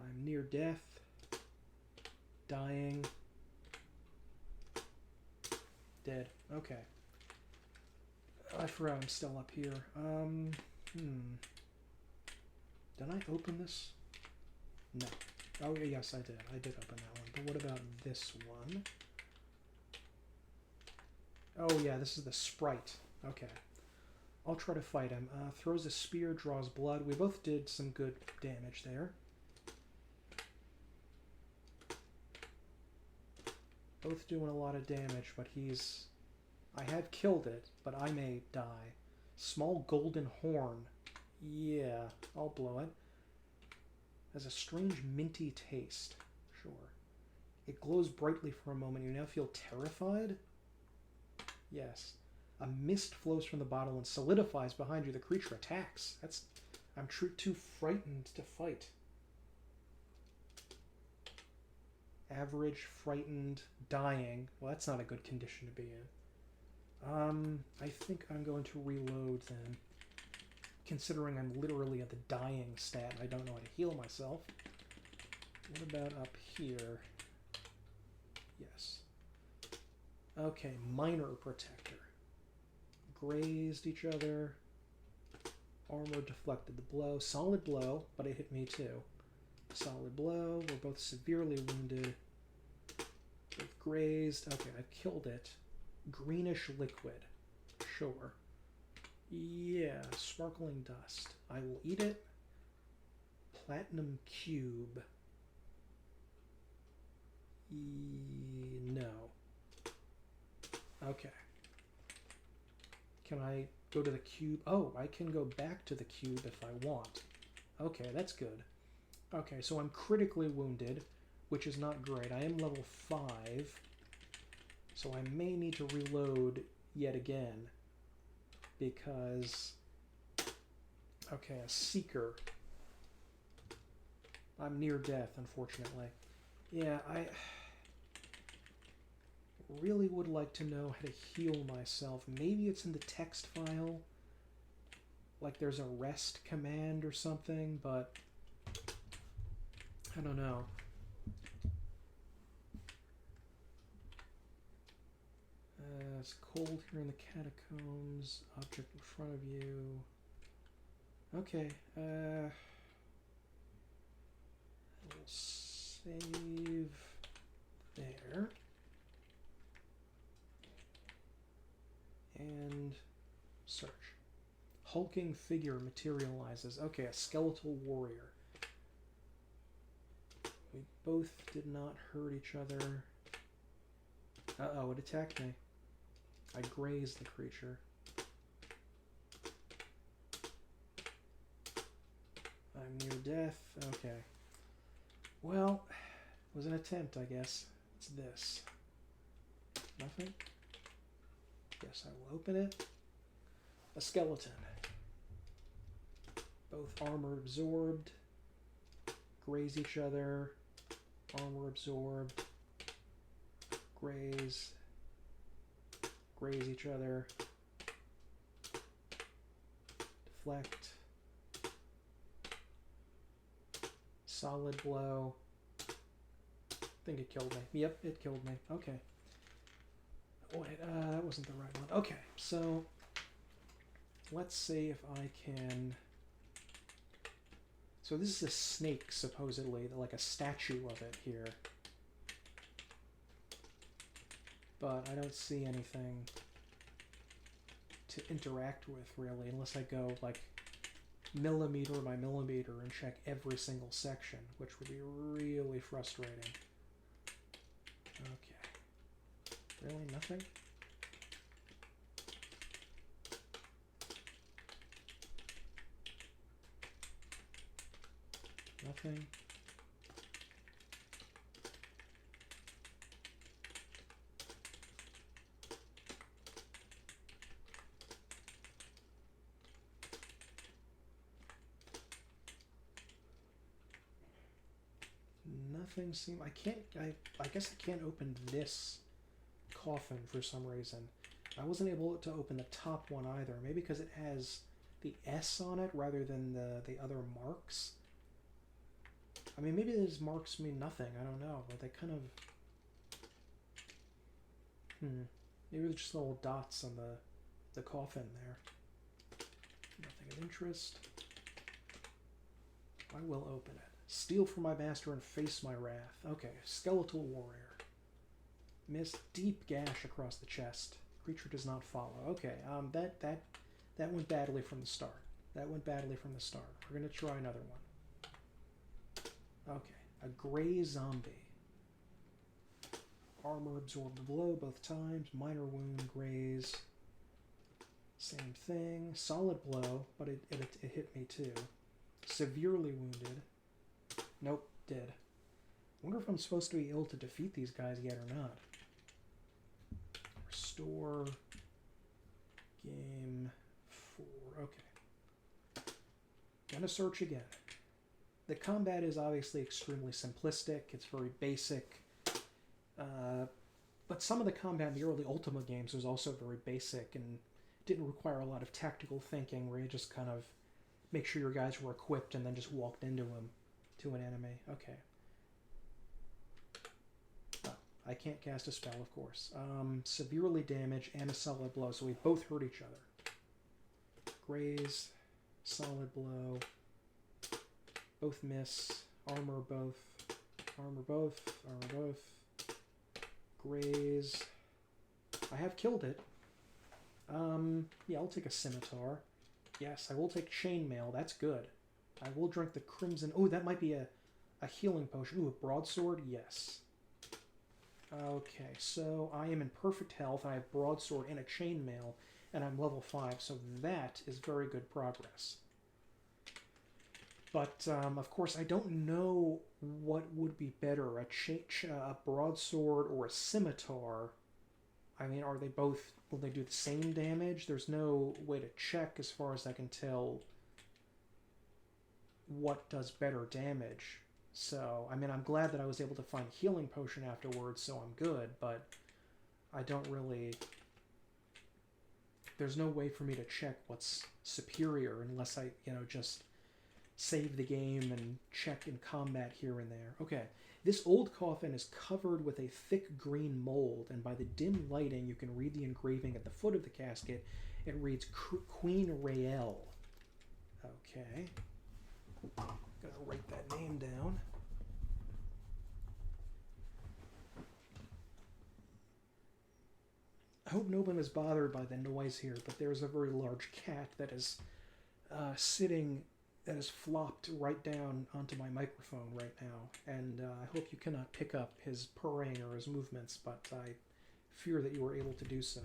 I'm near death. Dying. Dead. Okay. I forgot I'm still up here. Did I open this? No. Oh, yes, I did. I did open that one. But what about this one? Oh, yeah, this is the sprite. Okay. I'll try to fight him. Throws a spear, draws blood. We both did some good damage there. Both doing a lot of damage, but he's... I have killed it, but I may die. Small golden horn. Yeah, I'll blow it. Has a strange minty taste. Sure. It glows brightly for a moment. You now feel terrified? Yes. A mist flows from the bottle and solidifies behind you. The creature attacks. I'm too frightened to fight. Average, frightened, dying. Well, that's not a good condition to be in. I think I'm going to reload then. Considering I'm literally at the dying stat, I don't know how to heal myself. What about up here? Yes. Okay, minor protector. Grazed each other. Armor deflected the blow. Solid blow, but it hit me too. Solid blow. We're both severely wounded. Both grazed. Okay, I've killed it. Greenish liquid. Sure. Yeah, sparkling dust. I will eat it. Platinum cube. No. Okay. Can I go to the cube? Oh, I can go back to the cube if I want. Okay, that's good. Okay, so I'm critically wounded, which is not great. I am level 5, so I may need to reload yet again. Because, okay, a seeker. I'm near death, unfortunately. Yeah, I really would like to know how to heal myself. Maybe it's in the text file. Like there's a rest command or something, but I don't know. It's cold here in the catacombs. Object in front of you. Okay. We'll save there. And search. Hulking figure materializes. Okay, a skeletal warrior. We both did not hurt each other. Uh-oh, it attacked me. I grazed the creature. I'm near death. Okay. Well, it was an attempt, I guess. It's this. Nothing? Yes, I will open it. A skeleton. Both armor absorbed. Graze each other. Armor absorbed. Graze. Graze each other. Deflect. Solid blow. I think it killed me. Yep, it killed me. Okay. Wait, that wasn't the right one. Okay, so let's see if I can... So this is a snake, supposedly, like a statue of it here. But I don't see anything to interact with, really, unless I go, like, millimeter by millimeter and check every single section, which would be really frustrating. Okay. Really? Nothing? Nothing? Nothing seems... I guess I can't open this coffin for some reason. I wasn't able to open the top one either. Maybe because it has the S on it rather than the other marks. I mean, maybe these marks mean nothing. I don't know. But they kind of... Maybe they're just little dots on the coffin there. Nothing of interest. I will open it. Steal from my master and face my wrath. Okay, skeletal warrior. Miss deep gash across the chest. Creature does not follow. Okay, that went badly from the start. That went badly from the start. We're gonna try another one. Okay, a gray zombie. Armor absorbed blow both times. Minor wound, graze. Same thing. Solid blow, but it hit me too. Severely wounded. Nope, dead. Wonder if I'm supposed to be able to defeat these guys yet or not. Restore. Game 4. Okay. Gonna search again. The combat is obviously extremely simplistic. It's very basic. But some of the combat in the early Ultima games was also very basic and didn't require a lot of tactical thinking, where you just kind of make sure your guys were equipped and then just walked into them. To an enemy. Okay. Oh, I can't cast a spell, of course. Severely damaged and a solid blow, so we both hurt each other. Graze, solid blow, both miss, armor both, armor both, armor both, graze. I have killed it. Yeah, I'll take a scimitar. Yes, I will take chainmail. That's good. I will drink the crimson... Oh, that might be a healing potion. Ooh, a broadsword? Yes. Okay, so I am in perfect health. I have broadsword and a chainmail, and I'm level 5, so that is very good progress. But, of course, I don't know what would be better, a broadsword or a scimitar. I mean, are they both... Will they do the same damage? There's no way to check, as far as I can tell, what does better damage. So, I mean, I'm glad that I was able to find healing potion afterwards, so I'm good, but I don't really... There's no way for me to check what's superior unless I, just save the game and check in combat here and there. Okay, this old coffin is covered with a thick green mold, and by the dim lighting you can read the engraving at the foot of the casket. It reads Queen Raelle. Okay. Gotta write that name down. I hope no one is bothered by the noise here, but there's a very large cat that is that is flopped right down onto my microphone right now, and I hope you cannot pick up his purring or his movements, but I fear that you were able to do so.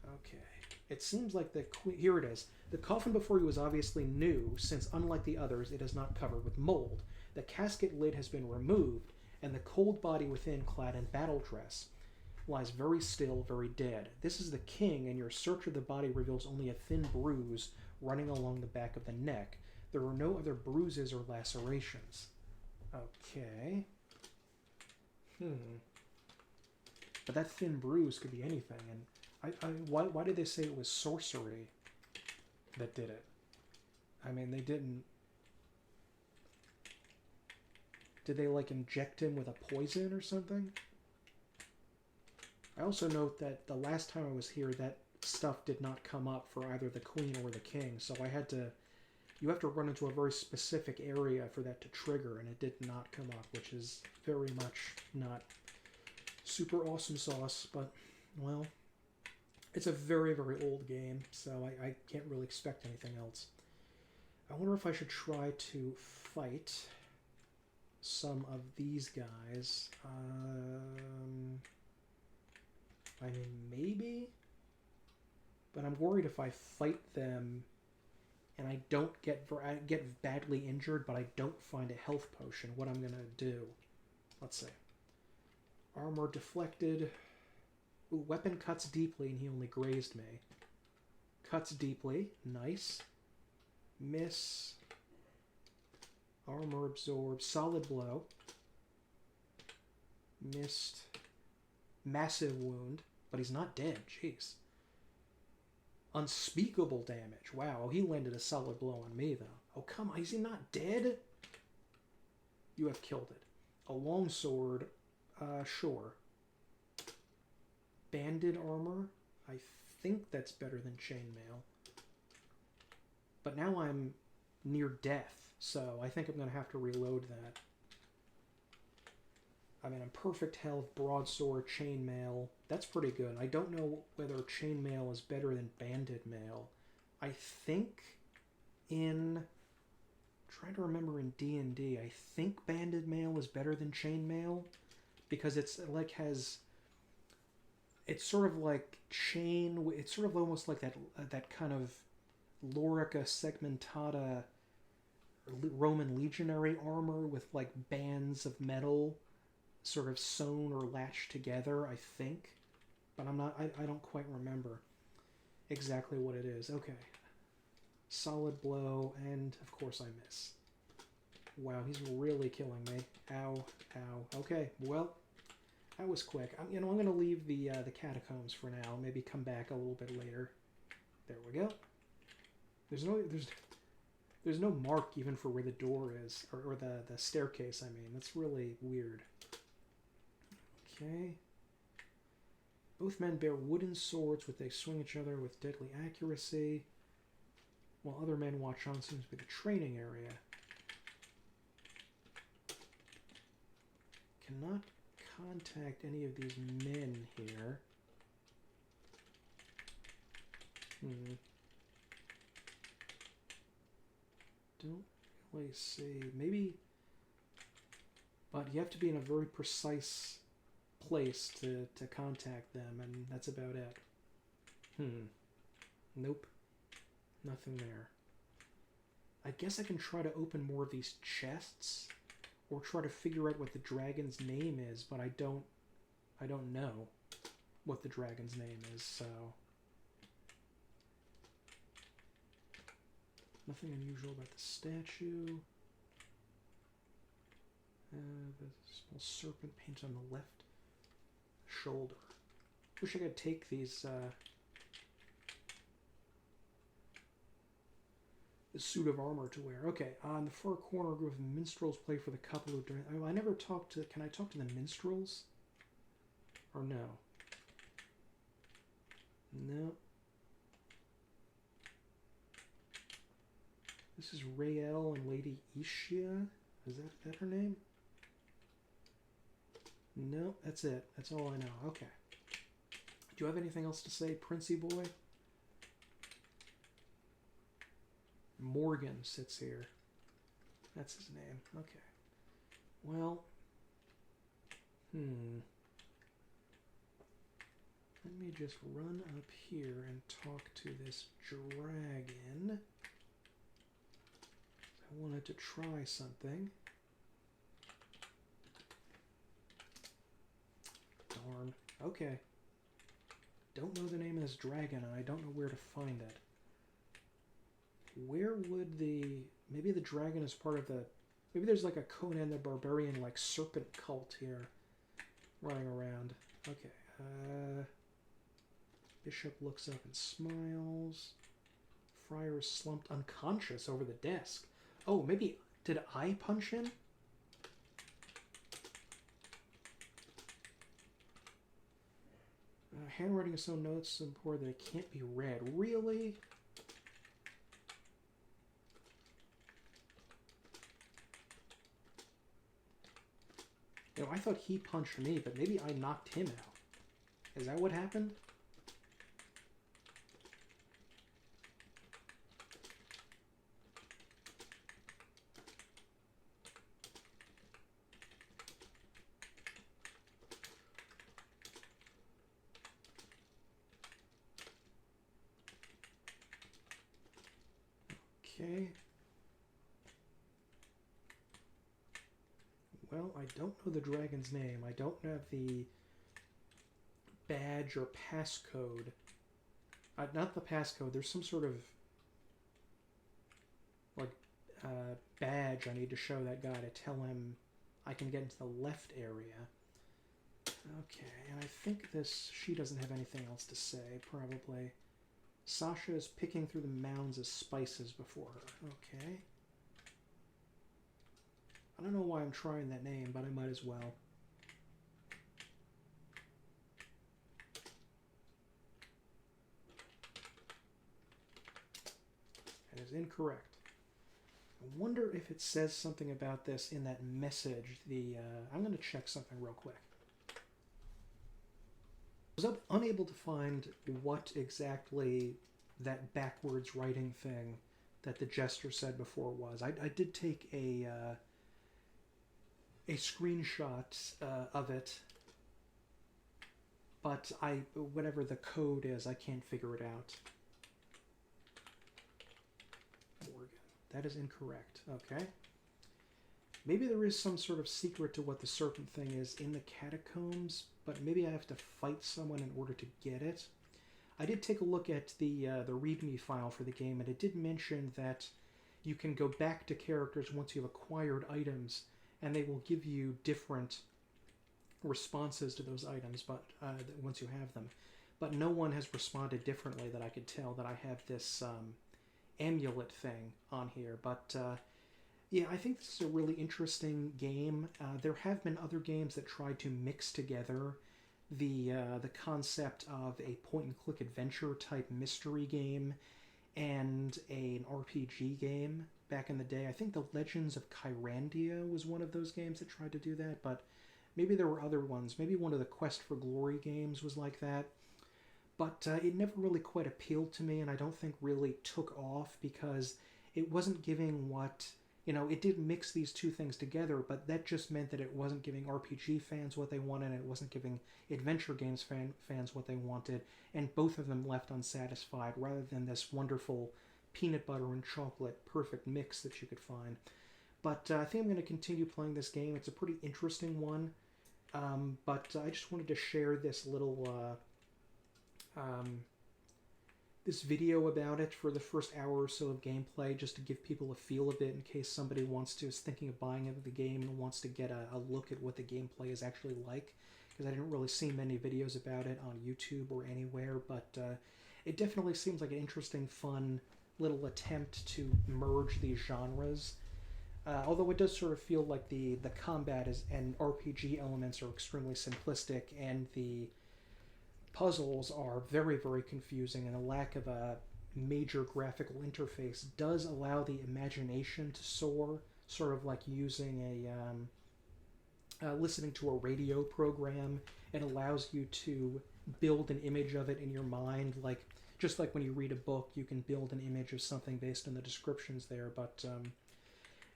Okay. It seems like here it is. The coffin before you is obviously new, since unlike the others, it is not covered with mold. The casket lid has been removed, and the cold body within, clad in battle dress, lies very still, very dead. This is the king, and your search of the body reveals only a thin bruise running along the back of the neck. There are no other bruises or lacerations. Okay. But that thin bruise could be anything, and why did they say it was sorcery that did it? I mean, they didn't... Did they, inject him with a poison or something? I also note that the last time I was here, that stuff did not come up for either the queen or the king, so I had to... You have to run into a very specific area for that to trigger, and it did not come up, which is very much not super awesome sauce, but, well... It's a very, very old game, so I can't really expect anything else. I wonder if I should try to fight some of these guys. I mean, maybe? But I'm worried if I fight them and I don't I get badly injured, but I don't find a health potion, what I'm gonna do. Let's see. Armor deflected. Ooh, weapon cuts deeply, and he only grazed me. Cuts deeply. Nice. Miss. Armor absorbs. Solid blow. Missed. Massive wound. But he's not dead. Jeez. Unspeakable damage. Wow, he landed a solid blow on me, though. Oh, come on. Is he not dead? You have killed it. A longsword. Sure. Banded armor. I think that's better than chainmail. But now I'm near death, so I think I'm going to have to reload that. I mean, I'm perfect health, broadsword, chainmail. That's pretty good. I don't know whether chainmail is better than banded mail. I think in... trying to remember in D&D, I think banded mail is better than chainmail because it's like has... it's sort of like chain... it's sort of almost like that kind of Lorica segmentata Roman legionary armor with like bands of metal sort of sewn or lashed together, I think. But I'm not... I don't quite remember exactly what it is. Okay. Solid blow, and of course I miss. Wow, he's really killing me. Ow, ow. Okay, well, that was quick. I'm going to leave the catacombs for now. Maybe come back a little bit later. There we go. There's no mark even for where the door is, or the staircase, I mean. That's really weird. Okay. Both men bear wooden swords which they swing each other with deadly accuracy, while other men watch on. Seems to be the training area. Cannot contact any of these men here. Don't really see. Maybe... but you have to be in a very precise place to contact them, and that's about it. Nope. Nothing there. I guess I can try to open more of these chests, or try to figure out what the dragon's name is, but I don't know what the dragon's name is, so... nothing unusual about the statue. The small serpent painted on the left shoulder. Wish I could take these, the suit of armor to wear. Okay, on the far corner, a group of minstrels play for the couple who... oh, I never talked to... can I talk to the minstrels? Or no? No. This is Rael and Lady Ishia. Is that her name? No, that's it. That's all I know. Okay. Do you have anything else to say, Princey boy? Morgan sits here. That's his name. Okay. Well. Let me just run up here and talk to this dragon. I wanted to try something. Darn. Okay. Don't know the name of this dragon, and I don't know where to find it. Where would the... maybe the dragon is part of the... maybe there's like a Conan the Barbarian, like, serpent cult here running around. Okay. Bishop looks up and smiles. Friar is slumped unconscious over the desk. Oh, maybe... did I punch him? Handwriting is so notes and poor that it can't be read. Really? You know, I thought he punched me, but maybe I knocked him out. Is that what happened? Okay. Well, I don't know the dragon's name. I don't have the badge or passcode. Not the passcode. There's some sort of like badge I need to show that guy to tell him I can get into the left area. Okay, and I think she doesn't have anything else to say, probably. Sasha is picking through the mounds of spices before her. Okay. I don't know why I'm trying that name, but I might as well. That is incorrect. I wonder if it says something about this in that message. I'm going to check something real quick. I was unable to find what exactly that backwards writing thing that the jester said before was. I did take a screenshot of it, but whatever the code is, I can't figure it out. Morgan. That is incorrect. Okay. Maybe there is some sort of secret to what the serpent thing is in the catacombs, but maybe I have to fight someone in order to get it. I did take a look at the README file for the game, and it did mention that you can go back to characters once you've acquired items, and they will give you different responses to those items, but once you have them. But no one has responded differently that I could tell that I have this amulet thing on here. But yeah, I think this is a really interesting game. There have been other games that tried to mix together the concept of a point-and-click adventure type mystery game and an RPG game back in the day. I think The Legends of Kyrandia was one of those games that tried to do that, but maybe there were other ones. Maybe one of the Quest for Glory games was like that. But it never really quite appealed to me, and I don't think really took off because it wasn't giving what... it did mix these two things together, but that just meant that it wasn't giving RPG fans what they wanted, and it wasn't giving adventure games fans what they wanted, and both of them left unsatisfied, rather than this wonderful peanut butter and chocolate perfect mix that you could find. But I think I'm going to continue playing this game. It's a pretty interesting one, but I just wanted to share this little... this video about it for the first hour or so of gameplay, just to give people a feel of it in case somebody is thinking of buying the game and wants to get a look at what the gameplay is actually like, because I didn't really see many videos about it on YouTube or anywhere, but it definitely seems like an interesting, fun little attempt to merge these genres. Although it does sort of feel like the combat and RPG elements are extremely simplistic, and the puzzles are very, very confusing, and a lack of a major graphical interface does allow the imagination to soar, sort of like using listening to a radio program. It allows you to build an image of it in your mind, just like when you read a book, you can build an image of something based on the descriptions there. But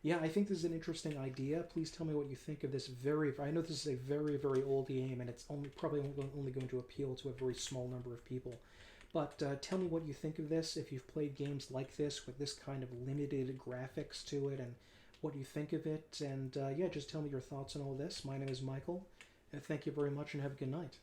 yeah, I think this is an interesting idea. Please tell me what you think of this I know this is a very, very old game, and it's probably only going to appeal to a very small number of people. But tell me what you think of this, if you've played games like this with this kind of limited graphics to it, and what you think of it. And yeah, just tell me your thoughts on all this. My name is Michael, and thank you very much, and have a good night.